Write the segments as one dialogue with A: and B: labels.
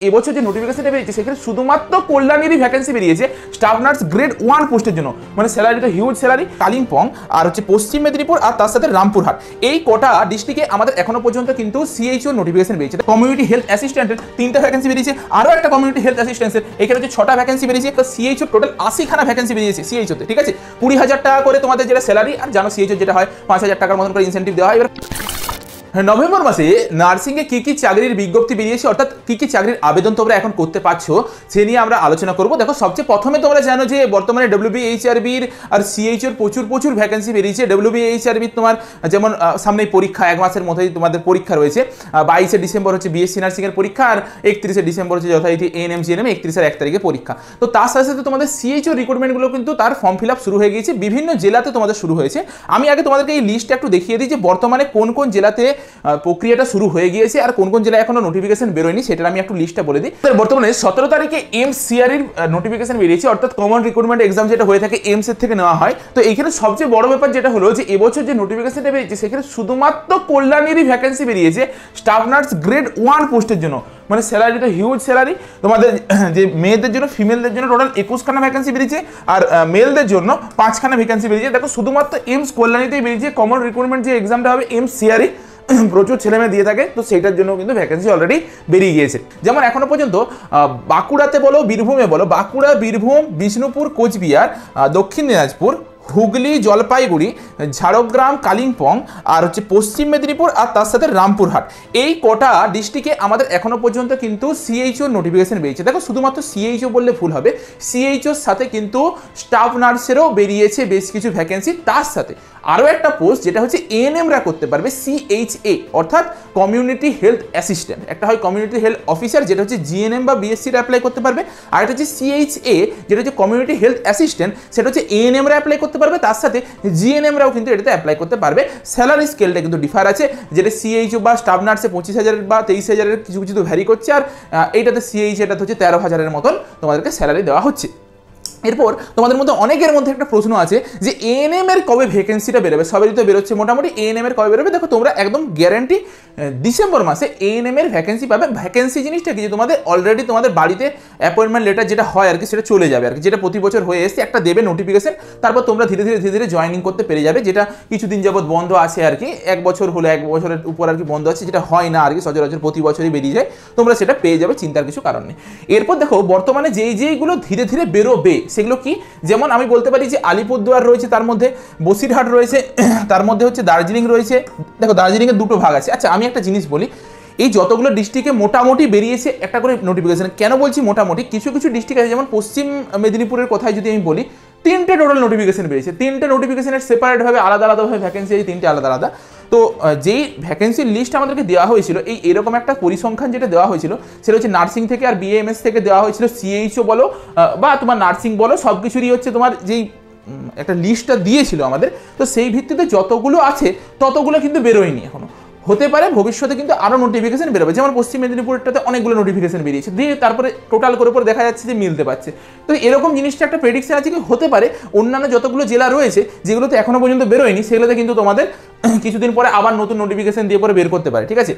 A: এবছর যে নোটিফিকেশনটা বেরিয়েছে সেখানে শুধুমাত্র কল্যাণীরই ভ্যাকেন্সি বেরিয়েছে স্টাফ নার্স গ্রেড 1 পোস্টের জন্য। মানে স্যালারি তো হিউজ স্যালারি। কালিম্পং আর হচ্ছে পশ্চিম মেদিনীপুর আর তার সাথে রামপুরহাট, এই কটা ডিস্ট্রিক্টে আমাদের এখনো পর্যন্ত কিন্তু সিএইচও নোটিফিকেশন বেরিয়েছে। কমিউনিটি হেলথ অ্যাসিস্ট্যান্টের 3টা ভ্যাকেন্সি বেরিয়েছে, আরও একটা কমিউনিটি হেলথ অ্যাসিস্ট্যান্সের এখানে হচ্ছে 6টা ভ্যাকেন্সি বেরিয়েছে। তো সিএইচও টোটাল 80খানা ভ্যাকেন্সি বেরিয়েছে সিএইচওতে, ঠিক আছে। 20,000 টাকা করে তোমাদের যেটা স্যালারি, আর জানো সিএইচও যেটা হয় 5,000 টাকার মতন করে ইনসেন্টিভ দেওয়া হয়। এবার নভেম্বর মাসে নার্সিংয়ে কী কী চাকরির বিজ্ঞপ্তি বেরিয়েছে, অর্থাৎ কী কী চাকরির আবেদন তোমরা এখন করতে পারছো সে নিয়ে আমরা আলোচনা করবো। দেখো, সবচেয়ে প্রথমে তোমরা জানো যে বর্তমানে ডব্লিউবিএইচআরবির আর সিএইচওর প্রচুর ভ্যাকেন্সি বেরিয়েছে। ডব্লিউবিএইচআরবির তোমার যেমন সামনেই পরীক্ষা, 1 মাসের মধ্যেই তোমাদের পরীক্ষা রয়েছে। 22শে ডিসেম্বর হচ্ছে বিএসসি নার্সিংয়ের পরীক্ষা, আর 31শে ডিসেম্বর হচ্ছে যথারীতি এএনএম জিএনএম, 31 আর 1 তারিখে পরীক্ষা। তো তার সাথে সাথে তোমাদের সিএইচও রিক্রুটমেন্টগুলো কিন্তু তার ফর্ম ফিল আপ শুরু হয়ে গিয়েছে, বিভিন্ন জেলাতে তোমাদের শুরু হয়েছে। আমি আগে তোমাদেরকে এই লিস্টটা একটু দেখিয়ে দিই যে বর্তমানে কোন কোন জেলাতে প্রক্রিয়াটা শুরু হয়ে গিয়েছে আর কোন কোন জেলায় এখনো নোটিফিকেশন বেরোয়নি, সেটা আমি একটু লিস্টটা বলে দিই। বর্তমানে 17 তারিখে এমসিআর-এর নোটিফিকেশন বেরিয়েছে, অর্থাৎ কমন রিক্রুটমেন্ট এক্সাম যেটা হয়ে থাকে এমস এর থেকে নেওয়া হয়। তো এখানে সবচেয়ে বড় ব্যাপার যেটা হলো যে এবছর যে নোটিফিকেশনটা বেরিয়েছে সেখানে শুধুমাত্র কল্যাণীরই ভ্যাকেন্সি বেরিয়েছে স্টাফ নার্স গ্রেড 1 পোস্টের জন্য। মানে স্যালারি তো হিউজ স্যালারি। তোমাদের যে মেয়েদের জন্য, ফিমেলদের জন্য টোটাল 21খানা ভ্যাকেন্সি বেরিয়েছে, আর মেলদের জন্য 5খানা ভ্যাকেন্সি বেরিয়েছে। দেখো, শুধুমাত্র এমস কল্যাণীতেই বেরিয়েছে। কমন রিক্রুটমেন্ট যে এক্সামটা হবে এমসিআর-ই প্রচুর ছেলেমেয়ে দিয়ে থাকে, তো সেইটার জন্য কিন্তু ভ্যাকেন্সি অলরেডি বেরিয়ে গিয়েছে। যেমন এখনো পর্যন্ত বাঁকুড়াতে বলো, বীরভূমে বলো, বাঁকুড়া, বীরভূম, বিষ্ণুপুর, কোচবিহার, দক্ষিণ দিনাজপুর, হুগলি, জলপাইগুড়ি, ঝাড়গ্রাম, কালিম্পং আর হচ্ছে পশ্চিম মেদিনীপুর আর তার সাথে রামপুরহাট, এই কটা ডিস্ট্রিক্টে আমাদের এখনো পর্যন্ত কিন্তু সিএইচও নোটিফিকেশন বেরিয়েছে। দেখো, শুধুমাত্র সিএইচও বললে ভুল হবে, সিএইচওর সাথে কিন্তু স্টাফ নার্সেরও বেরিয়েছে বেশ কিছু ভ্যাকেন্সি। তার সাথে আরও একটা পোস্ট যেটা হচ্ছে এএনএমরা করতে পারবে, সিএইচএ অর্থাৎ কমিউনিটি হেলথ অ্যাসিস্ট্যান্ট। একটা হয় কমিউনিটি হেলথ অফিসার যেটা হচ্ছে জিএনএম বা বিএসসির অ্যাপ্লাই করতে পারবে, আর এটা হচ্ছে সিএইচএ যেটা হচ্ছে কমিউনিটি হেলথ অ্যাসিস্ট্যান্ট, সেটা হচ্ছে এএনএমরা অ্যাপ্লাই করতে পারবে, তার সাথে জিএনএমরাও কিন্তু এটাতে অ্যাপ্লাই করতে পারবে। স্যালারি স্কেলটা কিন্তু ডিফার আছে, যেটা সিএইচও বা স্টাফ নার্সে 25,000 বা 23,000 কিছু কিছু তো ভ্যারি করছে, আর এইটাতে সিএইচ এটাতে হচ্ছে 13,000-এর মতন তোমাদেরকে স্যালারি দেওয়া হচ্ছে। এরপর তোমাদের মধ্যে অনেকের মধ্যে একটা প্রশ্ন আছে যে এএনএম এর কবে ভ্যাকেন্সিটা বেরোবে। সবারই তো বেরোচ্ছে মোটামুটি, এএনএম এর কবে বেরোবে। দেখো, তোমরা একদম গ্যারান্টি ডিসেম্বর মাসে এএনএম এর ভ্যাকেন্সি পাবে। ভ্যাকেন্সি জিনিসটা কি, যে তোমাদের অলরেডি তোমাদের বাড়িতে অ্যাপয়েন্টমেন্ট লেটার যেটা হয় আর কি, সেটা চলে যাবে আর কি, যেটা প্রতি বছর হয়ে এসছে, একটা দেবে নোটিফিকেশন। তারপর তোমরা ধীরে ধীরে জয়েনিং করতে পেরে যাবে, যেটা কিছুদিন যাবত বন্ধ আছে আর কি, 1 বছর হলো, 1 বছরের উপর আর কি বন্ধ আছে, যেটা হয় না আর কি, সচরাচর প্রতি বছরই বেরিয়ে যায়। তোমরা সেটা পেয়ে যাবে, চিন্তার কিছু কারণ নেই। এরপর দেখো, বর্তমানে যেইগুলো ধীরে ধীরে বেরোবে সেগুলো কি, যেমন আমি বলতে পারি যে আলিপুরদুয়ার রয়েছে, তার মধ্যে বসিরহাট রয়েছে, তার মধ্যে হচ্ছে দার্জিলিং রয়েছে। দেখো, দার্জিলিংয়ের 2টো ভাগ আছে। আচ্ছা, আমি একটা জিনিস বলি, এই যতগুলো ডিস্ট্রিক্টে মোটামুটি বেরিয়েছে একটা করে নোটিফিকেশন। কেন বলছি মোটামুটি, কিছু কিছু ডিস্ট্রিক্ট আছে, যেমন পশ্চিম মেদিনীপুরের কথায় যদি আমি বলি, 3টে টোটাল নোটিফিকেশন বেরিয়েছে। 3টে নোটিফিকেশনের সেপারেটভাবে আলাদাভাবে ভ্যাকেন্সি আছে, 3টে আলাদা। তো যেই ভ্যাকেন্সির লিস্ট আমাদেরকে দেওয়া হয়েছিল, এরকম একটা পরিসংখ্যান যেটা দেওয়া হয়েছিল, সেটা হচ্ছে নার্সিং থেকে আর বিএমএস থেকে দেওয়া হয়েছিল। সিএইচও বলো বা তোমার নার্সিং বলো, সব কিছুরই হচ্ছে তোমার যেই একটা লিস্টটা দিয়েছিল আমাদের, তো সেই ভিত্তিতে যতগুলো আছে ততগুলো কিন্তু বেরোয়নি এখনো। হতে পারে ভবিষ্যতে কিন্তু আরও নোটিফিকেশন বেরোবে, যেমন পশ্চিম মেদিনীপুরটাতে অনেকগুলো নোটিফিকেশন বেরিয়েছে, দিয়ে তারপরে টোটাল করে দেখা যাচ্ছে যে মিলতে পারছে। তো এরকম জিনিসটা একটা প্রেডিকশন আছে কি, হতে পারে অন্যান্য যতগুলো জেলা রয়েছে যেগুলোতে এখনো পর্যন্ত বেরোয়নি, সেগুলোতে কিন্তু তোমাদের কিছুদিন পরে আবার নতুন নোটিফিকেশন দিয়ে পরে বের করতে পারে, ঠিক আছে।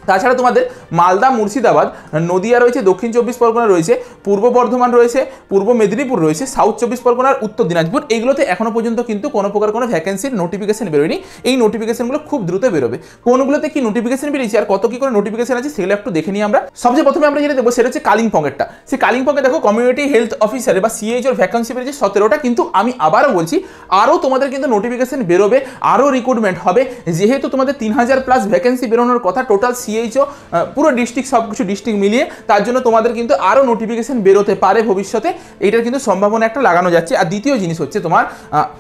A: তাছাড়া তোমাদের মালদা, মুর্শিদাবাদ, নদিয়া রয়েছে, দক্ষিণ 24 পরগনা রয়েছে, পূর্ব বর্ধমান রয়েছে, পূর্ব মেদিনীপুর রয়েছে, সাউথ 24 পরগনা আর উত্তর দিনাজপুর, এগুলোতে এখনো পর্যন্ত কিন্তু কোনো প্রকার কোনো ভ্যাকেন্সির নোটিফিকেশন বেরোয়নি। এই নোটিফিকেশনগুলো খুব দ্রুত বেরোবে। কোনগুলোতে কি নোটিফিকেশন বেরিয়েছে আর কত কি করে নোটিফিকেশন আছে সেগুলো একটু দেখে নিই আমরা। সবচেয়ে প্রথমে আমরা যেটা দেখবো সেটা হচ্ছে কালিম্পংয়েরটা। সেই কালিম্পংয়ে দেখো, কমিউনিটি হেলথ অফিসারে বা সিএইচওর ভ্যাকেন্সি বেরিয়েছে 17টা। কিন্তু আমি আবারও বলছি, আরও তোমাদের কিন্তু নোটিফিকেশন বেরোবে, আরও রিক্রুটমেন্ট হবে, যেহেতু তোমাদের 3,000+ ভ্যাকেন্সি বেরোনোর কথা টোটাল সিএইচও পুরো ডিস্ট্রিক্ট, সব কিছু ডিস্ট্রিক্ট মিলিয়ে, তার জন্য তোমাদের কিন্তু আরও নোটিফিকেশন বেরোতে পারে ভবিষ্যতে, এটার কিন্তু সম্ভাবনা একটা লাগানো যাচ্ছে। আর দ্বিতীয় জিনিস হচ্ছে, তোমার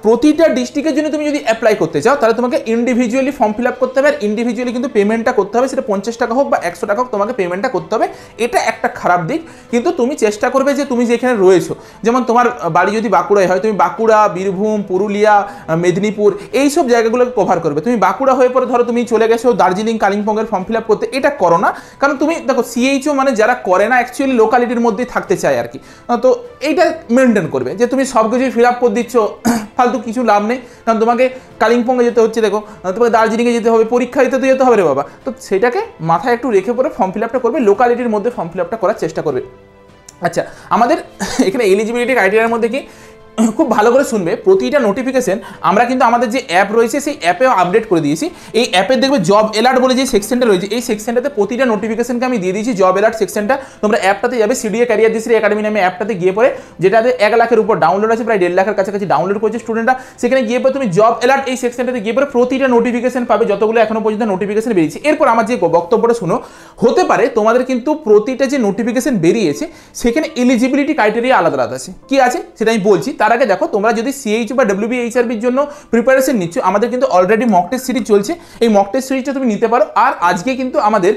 A: প্রতিটা ডিস্ট্রিক্টের জন্য তুমি যদি অ্যাপ্লাই করতে চাও তাহলে তোমাকে ইন্ডিভিজুয়ালি ফর্ম ফিল আপ করতে হবে, আর ইন্ডিভিজুয়ালি কিন্তু পেমেন্টটা করতে হবে, সেটা 50 টাকা হোক বা 100 টাকা হোক, তোমাকে পেমেন্টটা করতে হবে। এটা একটা খারাপ দিক, কিন্তু তুমি চেষ্টা করবে যে তুমি যেখানে রয়েছো, যেমন তোমার বাড়ি যদি বাঁকুড়ায় হয়, তুমি বাঁকুড়া, বীরভূম, পুরুলিয়া, মেদিনীপুর, এই সব জায়গাগুলোকে কভার করবে। তুমি বাঁকুড়া হয়ে পরে ধরো তুমি চলে গেছো দার্জিলিং, কালিম্পংয়ের ফর্ম ফিল আপ করতে, করতে, এটা করো না। কারণ তুমি দেখো সিএইচও মানে যারা করে না অ্যাকচুয়ালি লোকালিটির মধ্যেই থাকতে চায় আর কি, তো এইটা মেনটেন করবে যে তুমি সব কিছুই ফিল আপ করে দিচ্ছ, ফালতু কিছু লাভ নেই। কারণ তোমাকে কালিম্পংয়ে যেতে হচ্ছে, দেখো তোমাকে দার্জিলিংয়ে যেতে হবে, পরীক্ষা দিতে তো যেতে হবে রে বাবা। তো সেটাকে মাথায় একটু রেখে পরে ফর্ম ফিল আপটা করবে, লোকালিটির মধ্যে ফর্ম ফিল আপটা করার চেষ্টা করবে। আচ্ছা, আমাদের এখানে এলিজিবিলিটি ক্রাইটেরিয়ার মধ্যে কি খুব ভালো করে শুনবে, প্রতিটা নোটিফিকেশন আমরা কিন্তু আমাদের যে অ্যাপ রয়েছে সেই অ্যাপেও আপডেট করে দিয়েছি। এই অ্যাপে দেখবে জব অ্যালার্ট বলে যে সেকশনটা রয়েছে, এই সেকশনটাতে প্রতিটা নোটিফিকেশনকে আমি দিয়ে দিয়েছি জব অ্যালার্ট সেকশনটা। তোমরা অ্যাপটাতে যাবে, সিডিএ ক্যারিয়ার দিশ্রী একাডেমি নামে অ্যাপটাতে গিয়ে পরে, যেটাতে 1 লাখের উপর ডাউনলোড আছে, প্রায় 1.5 লাখের কাছাকাছি ডাউনলোড করেছে স্টুডেন্টরা। সেখানে গিয়ে পরে তুমি জব অ্যালার্ট এই সেকশনটাতে গিয়ে পরে প্রতিটা নোটিফিকেশন পাবে, যতগুলো এখনো পর্যন্ত নোটিফিকেশন বেরিয়েছে। এরপর আমার যে বক্তব্যটা শুনো, হতে পারে তোমাদের কিন্তু প্রতিটা যে নোটিফিকেশন বেরিয়েছে সেখানে এলিজিবিলিটি ক্রাইটেরিয়া আলাদা আলাদা আছে। কি আছে সেটা আমি বলছি, তার আগে দেখো তোমরা যদি সিএইচ বা ডব্লিউবিএইচআরবির জন্য প্রিপারেশন নিচ্ছ, আমাদের কিন্তু অলরেডি মক টেস্ট সিরিজ চলছে, এই মক টেস্ট সিরিজটা তুমি নিতে পারো। আর আজকে কিন্তু আমাদের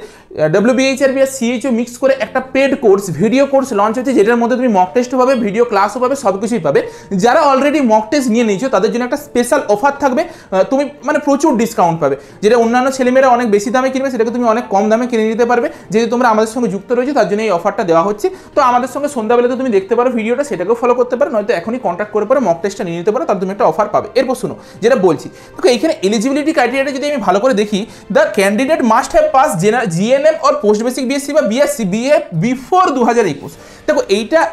A: ডব্লিউবিএইচআরবি আর সিএইচও মিক্স করে একটা paid course, video course launch হচ্ছে, যেটার মধ্যে তুমি মক টেস্টও পাবে, ভিডিও ক্লাসও পাবে, সব কিছুই পাবে। যারা অলরেডি মক টেস্ট নিয়ে নিয়েছো তাদের জন্য একটা স্পেশাল অফার থাকবে, তুমি মানে প্রচুর ডিসকাউন্ট পাবে। যেটা অন্যান্য ছেলেমেয়েরা অনেক বেশি দামে কিনবে সেটাকে তুমি অনেক কম দামে কিনে নিতে পারবে। যেহেতু তোমরা আমাদের সঙ্গে যুক্ত রয়েছে তার জন্য এই অফারটা দেওয়া হচ্ছে। তো আমাদের সঙ্গে সন্ধ্যাবেলাতে তুমি দেখতে পারো ভিডিওটা, সেটাকেও ফলো করতে পারো, নয়তো এখনই কন্ট্যাক্ট করে পরে মক টেস্টটা নিয়ে নিতে পারো, তার তুমি একটা অফার পাবে। এরপর শুনো যেটা বলছি, দেখো এইখানে এলিজিবিলিটি ক্রাইটেরিয়াটা যদি আমি ভালো করে দেখি, the candidate must have pass GNM or post basic BSc বা বিএসসি বিএ বিফোর 2021। দেখো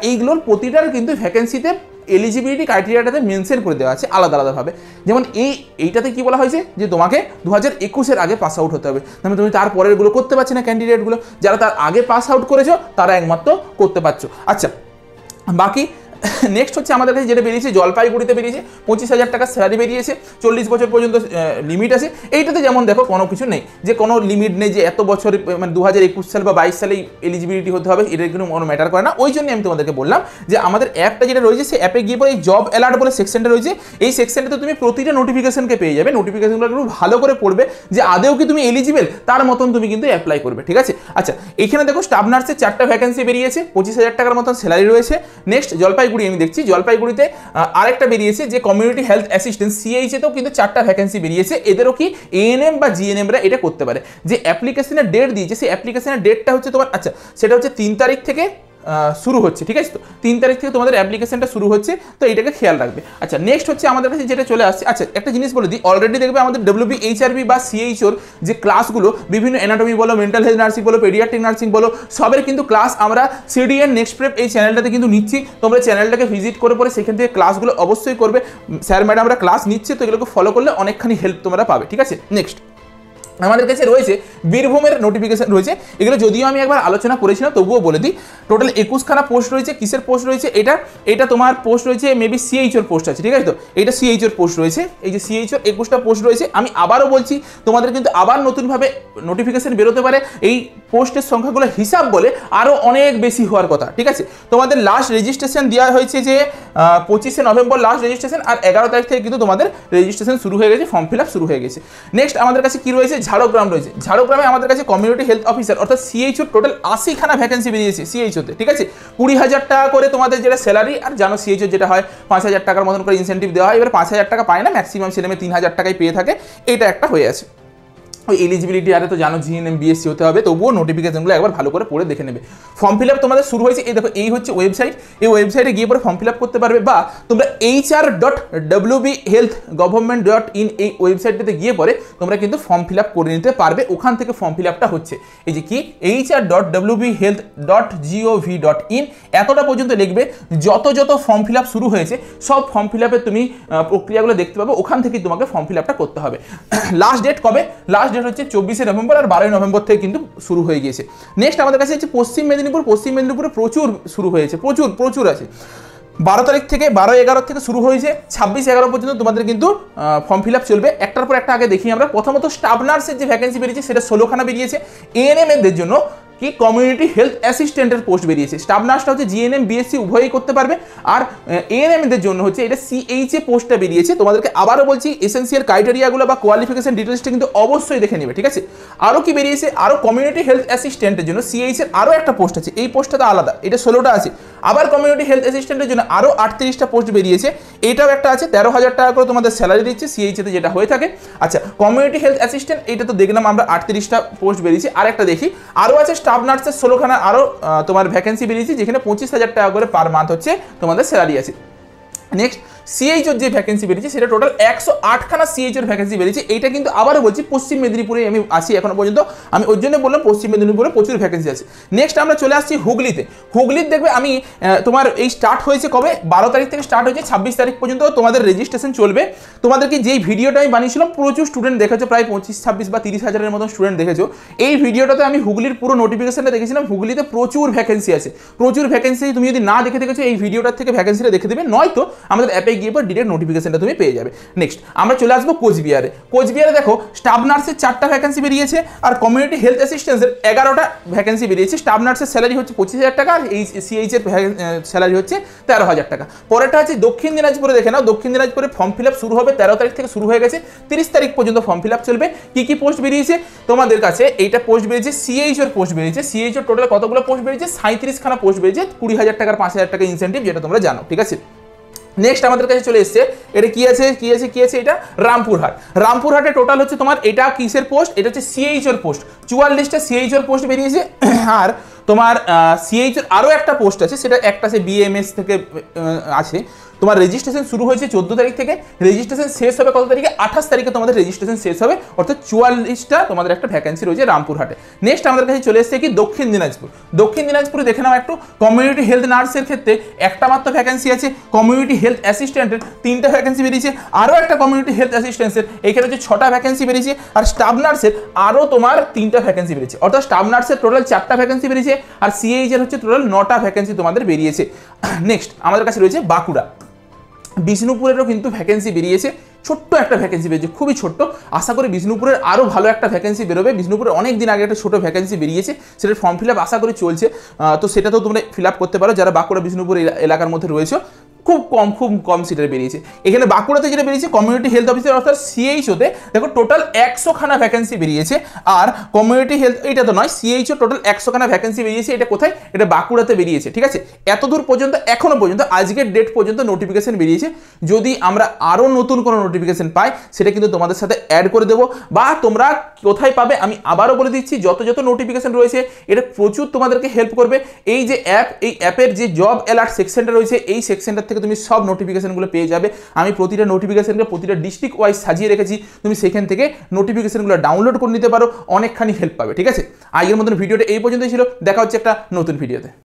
A: এইগুলোর প্রতিটার কিন্তু ভ্যাকেন্সিতে এলিজিবিলিটি ক্রাইটেরিয়াটাতে মেনশন করে দেওয়া আছে আলাদা আলাদাভাবে। যেমন এইটাতে কি বলা হয়েছে যে তোমাকে 2021-এর আগে পাস আউট হতে হবে, মানে তুমি তার পরেরগুলো করতে পারছো না। ক্যান্ডিডেটগুলো যারা তার আগে পাস আউট করেছো তারা একমাত্র করতে পারছো। আচ্ছা, বাকি নেক্সট হচ্ছে আমাদের কাছে যেটা বেরিয়েছে, জলপাইগুড়িতে বেরিয়েছে 25,000 টাকা স্যালারি বেরিয়েছে, 40 বছর পর্যন্ত লিমিট আছে। এইটাতে যেমন দেখো কোনো কিছু নেই, যে কোনো লিমিট নেই যে এত বছর, মানে 2021 সাল বা 22 সালেই এলিজিবিলিটি হতে হবে, এটা কিন্তু কোনো ম্যাটার করে না। ওই জন্য আমি তোমাদেরকে বললাম যে আমাদের অ্যাপটা যেটা রয়েছে সেই অ্যাপে গিয়ে পরে এই জব অ্যালার্ট বলে সেকশনটা রয়েছে, এই সেকশনটাতে তুমি প্রতিটা নোটিফিকেশনকে পেয়ে যাবে। নোটিফিকেশনগুলো একটু ভালো করে পড়বে যে আদেও কি তুমি এলিজিবল, তার মতন তুমি কিন্তু অ্যাপ্লাই করবে, ঠিক আছে। আচ্ছা, এখানে দেখো স্টাফ নার্সের 4টা ভ্যাকেন্সি বেরিয়েছে, 25,000 টাকার মতন স্যালারি রয়েছে। নেক্সট জলপাইগুড়ি আমি দেখছি, জলপাইগুড়িতে আরেকটা বেরিয়েছে যে কমিউনিটি হেলথ অ্যাসিস্ট্যান্ট, সিএইচেতেও কিন্তু 4টা ভ্যাকেন্সি বেরিয়েছে। এদেরও কি এএনএম বা জিএনএমরা এটা করতে পারে। যে অ্যাপ্লিকেশনের ডেট দিয়েছে সেই অ্যাপ্লিকেশনের ডেটটা হচ্ছে তোমার, আচ্ছা সেটা হচ্ছে 3 তারিখ থেকে শুরু হচ্ছে, ঠিক আছে। তো 3 তারিখ থেকে তোমাদের অ্যাপ্লিকেশনটা শুরু হচ্ছে, তো এটাকে খেয়াল রাখবে। আচ্ছা, নেক্সট হচ্ছে আমাদের কাছে যেটা চলে আসছে, আচ্ছা একটা জিনিস বলে দিই, অলরেডি দেখবে আমাদের ডব্লিউবিএইচআরবি বা সিএইচওর যে ক্লাসগুলো, বিভিন্ন অ্যানাটমি বলো, মেন্টাল হেলথ নার্সিং বলো, পেডিয়াট্রিক নার্সিং বলো, সবের কিন্তু ক্লাস আমরা সিডিএন নেক্সট প্রেপ এই চ্যানেলটাতে কিন্তু নিচ্ছি। তোমরা চ্যানেলটাকে ভিজিট করে পরে সেখান থেকে ক্লাসগুলো অবশ্যই করবে। স্যার ম্যাডামরা ক্লাস নিচ্ছে, তো এগুলোকে ফলো করলে অনেকখানি হেল্প তোমরা পাবে, ঠিক আছে। নেক্সট আমাদের কাছে রয়েছে বীরভূমের নোটিফিকেশন রয়েছে, এগুলো যদিও আমি একবার আলোচনা করেছিলাম তবুও বলে দিই। টোটাল 21খানা পোস্ট রয়েছে। কিসের পোস্ট রয়েছে? এটা তোমার পোস্ট রয়েছে, মেবি সিএইচওর পোস্ট আছে, ঠিক আছে। তো এটা সিএইচওর পোস্ট রয়েছে, এই যে সিএইচওর 21টা পোস্ট রয়েছে। আমি আবারও বলছি, তোমাদের কিন্তু আবার নতুনভাবে নোটিফিকেশন বেরোতে পারে। এই পোস্টের সংখ্যাগুলো হিসাব বলে আরও অনেক বেশি হওয়ার কথা, ঠিক আছে। তোমাদের লাস্ট রেজিস্ট্রেশন দেওয়া হয়েছে যে 25শে নভেম্বর লাস্ট রেজিস্ট্রেশন, আর 11 তারিখ থেকে কিন্তু তোমাদের রেজিস্ট্রেশন শুরু হয়ে গেছে, ফর্ম ফিল আপ শুরু হয়ে গেছে। নেক্সট আমাদের কাছে কি রয়েছে? ঝাড়গ্রাম রয়েছে। ঝাড়গ্রামে আমাদের কাছে কমিউনিটি হেলথ অফিসার অর্থাৎ সিএইচও টোটাল 80খানা ভ্যাকেন্সি বেরিয়েছে সিএইচওতে, ঠিক আছে। 20,000 টাকা করে তোমাদের যেটা স্যালারি, আর জানো সিএইচও যেটা হয় 5,000 টাকার মতন করে ইনসেন্টিভ দেওয়া হয়। এবার 5,000 টাকা পায় না, ম্যাক্সিমাম ছেলেমেয়ে 3,000 টাকাই পেয়ে থাকে, এটা একটা হয়ে আছে। ওই এলিজিবিলিটি আরে তো জানো জিএনএম বিএসসি হতে হবে, তবুও নোটিফিকেশনগুলো একবার ভালো করে পড়ে দেখে নেবে। ফর্ম ফিল আপ তোমাদের শুরু হয়েছে, এই দেখো এই হচ্ছে ওয়েবসাইট, এই ওয়েবসাইটে গিয়ে পরে ফর্ম ফিল আপ করতে পারবে, বা তোমরা hr.wbhealthgovernment.in এই ওয়েবসাইটটাতে গিয়ে পরে তোমরা কিন্তু ফর্ম ফিল আপ করে নিতে পারবে। ওখান থেকে ফর্ম ফিল আপটা হচ্ছে, এই যে কি hr.wbhealth.gov.in এতটা পর্যন্ত লিখবে। যত ফর্ম ফিল আপ শুরু হয়েছে সব ফর্ম ফিল আপের তুমি প্রক্রিয়াগুলো দেখতে পাবে, ওখান থেকেই তোমাকে ফর্ম ফিল আপটা করতে হবে। লাস্ট ডেট কবে? লাস্ট ডেট হচ্ছে 24শে নভেম্বর, আর 12ই নভেম্বর থেকে কিন্তু শুরু হয়ে গিয়েছে। নেক্সট আমাদের কাছে হচ্ছে পশ্চিম মেদিনীপুর। পশ্চিম মেদিনীপুরে প্রচুর শুরু হয়েছে, প্রচুর আছে। 12 তারিখ থেকে 12/11 থেকে শুরু হয়েছে, 26/11 পর্যন্ত তোমাদের কিন্তু ফর্ম ফিল আপ চলবে। একটার পর একটা আগে দেখি আমরা। প্রথমত স্টাফ নার্সের যে ভ্যাকেন্সি বেরিয়েছে সেটা 16খানা বেরিয়েছে। এএনএম এদের জন্য কি কমিউনিটি হেলথ অ্যাসিস্ট্যান্টের পোস্ট বেরিয়েছে। স্টাফ নার্সটা হচ্ছে জিএনএম বিএসসি উভয়ই করতে পারবে, আর এএনএমদের জন্য হচ্ছে এটা সিএইচএ পোস্টটা বেরিয়েছে। তোমাদেরকে আবারও বলছি এসেন্সিয়াল ক্রাইটেরিয়াগুলো বা কোয়ালিফিকেশন ডিটেলসটা কিন্তু অবশ্যই দেখে নেবে, ঠিক আছে। আরও কি বেরিয়েছে, আরও কমিউনিটি হেলথ অ্যাসিস্ট্যান্টের জন্য সিএইচ এর আরও একটা পোস্ট আছে, এই পোস্টটা তো আলাদা, এটা 16টা আছে। আবার কমিউনিটি হেলথ অ্যাসিস্ট্যান্টের জন্য আরও 38টা পোস্ট বেরিয়েছে, এটাও একটা আছে, 13,000 টাকা করে তোমাদের স্যালারি দিচ্ছে সিএইচএতে যেটা হয়ে থাকে। আচ্ছা, কমিউনিটি হেলথ অ্যাসিস্ট্যান্ট এটা তো দেখলাম আমরা 38টা পোস্ট বেরিয়েছে। আর একটা দেখি, আরও আছে স্টাফ নার্সের 16খানা আরও তোমার ভ্যাকেন্সি বেরিয়েছে, যেখানে 25,000 টাকা করে পার মান্থ হচ্ছে তোমাদের স্যালারি আছে। নেক্সট সিএইচওর যে ভ্যাকেন্সি বেরিয়েছে সেটা টোটাল 108খানা সিএইচওর ভ্যাকেন্সি বেরিয়েছে। এইটা কিন্তু আবারও বলছি পশ্চিম মেদিনীপুরে আমি আছি এখনো পর্যন্ত, আমি ওই জন্য বললাম পশ্চিম মেদিনীপুরে প্রচুর ভ্যাকেন্সি আছে। নেক্সট আমরা চলে আসছি হুগলিতে। হুগলির দেখবে আমি তোমার এই স্টার্ট হয়েছে কবে, 12 তারিখ থেকে স্টার্ট হয়েছে, 26 তারিখ পর্যন্ত তোমাদের রেজিস্ট্রেশন চলবে। তোমাদেরকে যেই ভিডিওটা আমি বানিয়েছিলাম প্রচুর স্টুডেন্ট দেখেছো, প্রায় 25, 26 বা 30 হাজারের মতো স্টুডেন্ট দেখেছো। এই ভিডিওটাতে আমি হুগলির পুরো নোটিফিকেশনটা দেখেছিলাম। হুগলিতে প্রচুর ভ্যাকেন্সি আছে, প্রচুর ভ্যাকেন্সি। তুমি যদি না দেখে দেখেছো এই ভিডিওটার থেকে ভ্যাকেন্সিটা দেখে দেবে, নয়তো আমাদের অ্যাপে গিয়ে পর ডিরেক্ট নোটিফিকেশনটা তুমি পেয়ে যাবে। নেক্সট আমরা চলে আসবো কোচবিহারে। কোচবিহারে দেখো স্টাফ নার্সের 4টা ভ্যাকেন্সি বেরিয়েছে, আর কমিউনিটি হেলথ অ্যাসিস্ট্যান্সের 11টা ভ্যাকেন্সি বেরিয়েছে। স্টাফ নার্সের স্যালারি হচ্ছে 25,000 টাকা, আর এই সিএইচ এর স্যালারি হচ্ছে 13,000 টাকা। পরেরটা আছে দক্ষিণ দিনাজপুরে, দেখে নাও দক্ষিণ দিনাজপুরে ফর্ম ফিল আপ শুরু হবে 13 তারিখ থেকে শুরু হয়ে গেছে, 30 তারিখ পর্যন্ত ফর্ম ফিল আপ চলবে। কি কি পোস্ট বেরিয়েছে তোমাদের কাছে, এইটা পোস্ট বেরিয়েছে সিএইচ এর পোস্ট বেরিয়েছে। সিএইচ এর টোটাল কতগুলো পোস্ট বেরিয়েছে, 37খানা পোস্ট বেরিয়েছে, 20,000 টাকার 5,000 টাকা ইনসেন্টিভ, যেটা তোমরা জানো, ঠিক আছে। নেক্সট আমাদের কাছে চলে এসছে, এটা কি আছে এটা রামপুরহাট। রামপুরহাটে টোটাল হচ্ছে তোমার এটা কিসের পোস্ট, এটা হচ্ছে সিএইচ এর পোস্ট, 44টা সিএইচ এর পোস্ট বেরিয়েছে। আর তোমার সিএইচ এর আরও একটা পোস্ট আছে, সেটা একটা আছে বিএমএস থেকে আছে। তোমার রেজিস্ট্রেশন শুরু হয়েছে 14 তারিখ থেকে, রেজিস্ট্রেশন শেষ হবে কত তারিখে, 28 তারিখে তোমাদের রেজিস্ট্রেশন শেষ হবে, অর্থাৎ 44টা তোমাদের একটা ভ্যাকেন্সি রয়েছে রামপুরহাটে। নেক্সট আমাদের কাছে চলে এসছে কি দক্ষিণ দিনাজপুর। দক্ষিণ দিনাজপুরে দেখে নাও একটু, কমিউনিটি হেলথ নার্সের ক্ষেত্রে একটা মাত্র ভ্যাকেন্সি আছে, কমিউনিটি হেলথ অ্যাসিস্ট্যান্টের 3টা ভ্যাকেন্সি বেরিয়েছে, আরও একটা কমিউনিটি হেলথ অ্যাসিস্ট্যান্সের এখানে হচ্ছে 6টা ভ্যাকেন্সি বেরিয়েছে, আর স্টাফ নার্সের আরও তোমার 3টা ভ্যাকেন্সি বেরিয়েছে, অর্থাৎ স্টাফ নার্সের টোটাল 4টা ভ্যাকেন্সি বেরিয়েছে, আর সিএইচ এর হচ্ছে টোটাল 9টা ভ্যাকেন্সি তোমাদের বেরিয়েছে। নেক্সট আমাদের কাছে রয়েছে বাঁকুড়া। বিষ্ণুপুরেরও কিন্তু ভ্যাকেন্সি বেরিয়েছে, ছোট্ট একটা ভ্যাকেন্সি বেরিয়েছে, খুবই ছোট্ট। আশা করি বিষ্ণুপুরের আরও ভালো একটা ভ্যাকেন্সি বেরোবে। বিষ্ণুপুরে অনেক দিন আগে একটা ছোটো ভ্যাকেন্সি বেরিয়েছে, সেটার ফর্ম ফিল আপ আশা করি চলছে, তো সেটা তো তোমরা ফিল আপ করতে পারো যারা বাঁকুড়া বিষ্ণুপুর এলাকার মধ্যে রয়েছে। খুব কম সিটের বেরিয়েছে। এখানে বাঁকুড়াতে যেটা বেরিয়েছে কমিউনিটি হেলথ অফিসার অর্থাৎ সিএইচওতে দেখো টোটাল 100খানা ভ্যাকেন্সি বেরিয়েছে, আর কমিউনিটি হেলথ এটা তো নয়, সিএইচও টোটাল 100খানা ভ্যাকেন্সি বেরিয়েছে। এটা কোথায়, এটা বাঁকুড়াতে বেরিয়েছে, ঠিক আছে। এতদূর পর্যন্ত এখনো পর্যন্ত আজকের ডেট পর্যন্ত নোটিফিকেশন বেরিয়েছে। যদি আমরা আরও নতুন কোনো নোটিফিকেশন পাই সেটা কিন্তু তোমাদের সাথে অ্যাড করে দেবো, বা তোমরা কোথায় পাবে আমি আবারও বলে দিচ্ছি, যত নোটিফিকেশন রয়েছে এটা প্রচুর তোমাদেরকে হেল্প করবে। এই যে অ্যাপ, এই অ্যাপের যে জব অ্যালার্ট সেকশনটা রয়েছে, এই সেকশনটা থেকে তুমি সব নোটিফিকেশনগুলো পেয়ে যাবে। আমি প্রতিটা নোটিফিকেশনকে প্রতিটা ডিস্ট্রিক্ট ওয়াইজ সাজিয়ে রেখেছি, তুমি সেখান থেকে নোটিফিকেশনগুলো ডাউনলোড করে নিতে পারো, অনেকখানি হেল্প পাবে, ঠিক আছে। আজকের মতন ভিডিওটা এই পর্যন্তই ছিল, দেখা হচ্ছে একটা নতুন ভিডিওতে।